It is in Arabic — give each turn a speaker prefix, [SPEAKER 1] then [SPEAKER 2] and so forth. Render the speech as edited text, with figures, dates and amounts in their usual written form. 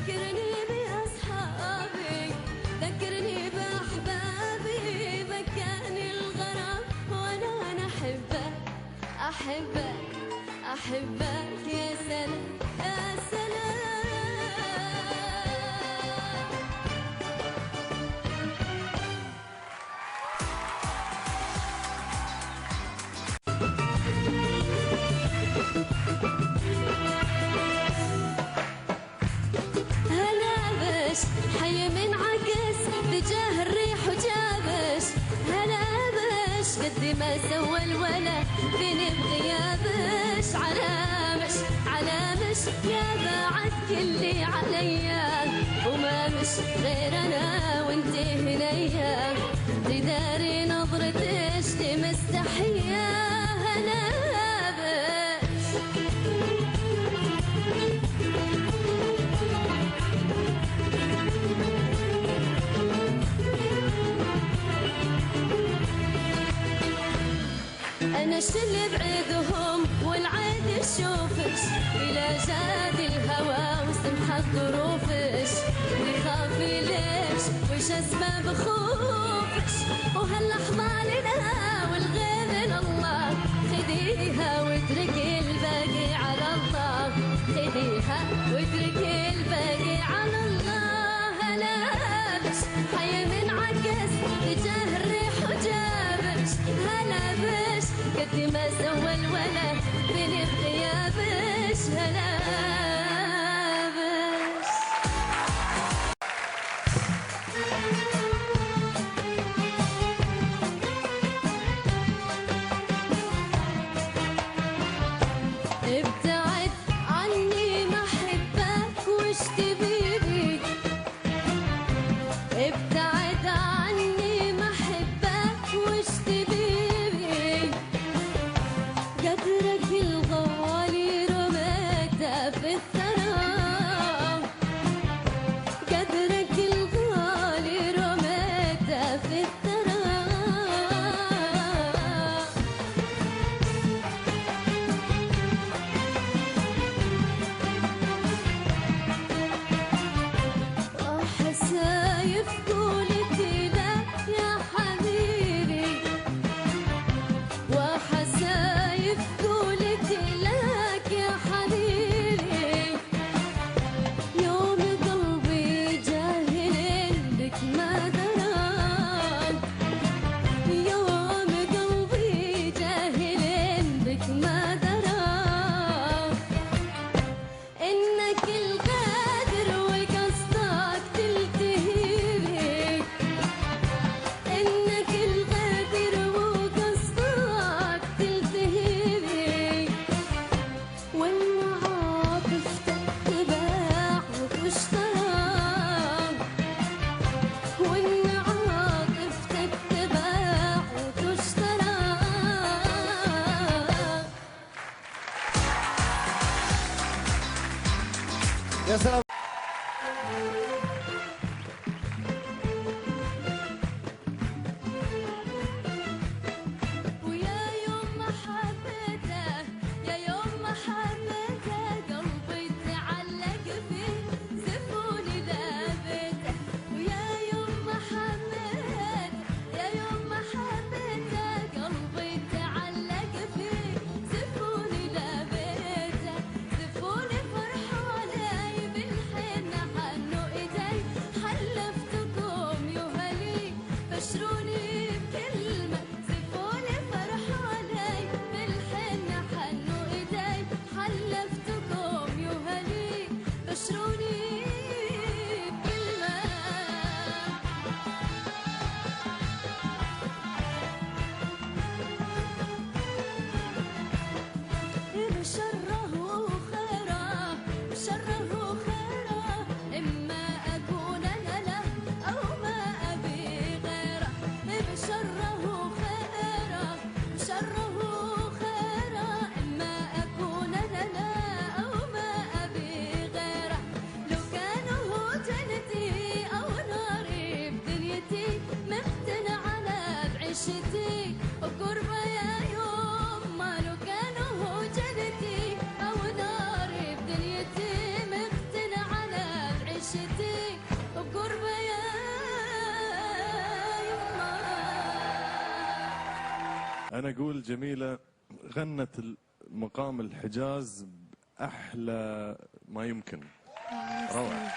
[SPEAKER 1] ذكرني بأصحابي، ذكرني بأحبابي، ذكرني الغرام وأنا أحبك أحبك أحبك يا سلام يا سلام. حي من عكس اتجاه الريح وجابش، هلا بش قد ما سوى الولا فيني بغيابش، علامش علامش يا بعد كلي عليا، وما مش غير انا وانتي هنيا، تداري نظرتش مستحيه هلا بش. أنا اللي بعيدهم والعيد يشوفش، إلى جاد الهوى وسمحت ظروفش، يخافي ليش وش أسباب خوفش، وهاللحظة لنا والغيب لله، خديها واتركي الباقي على الله، خديها واتركي الباقي على الله. هلا بش حي من عكس تجاه الريح وجابش، هلا بش قد ما سوى الولا بيني بغيابش، هلا بش. ابتعد عني ما احبك وش تبيني، ابتعد عني ما احبك وش تبيني، قدرك الغالي رميته في الثرى، قدرك الغالي رميته في الثرى. وحسايف قولتي لك يا حبيبي، وحسايف قولتي لك يا حبيبي، يوم قلبي جاهل بك ما درى، يوم قلبي جاهل بك ما درى، إنك الغادر وقصدك تلتهي، إنك الغادر وقصدك تلتهي، والعاطف تتباع وتشترى، والعاطف تتباع وتشترى.
[SPEAKER 2] يا سلام.
[SPEAKER 1] ويا يوم ما حبيته، يا يوم ما حبيته، قلبي تعلق فيه زفوني لابته، ويا يوم ما حبيته، يا يوم ما حبيته، قلبي تعلق فيه زفوني لابته، زفوني فرحانة بالحين حنوا إيديه.
[SPEAKER 2] انا اقول جميله غنت مقام الحجاز باحلى ما يمكن. روعه.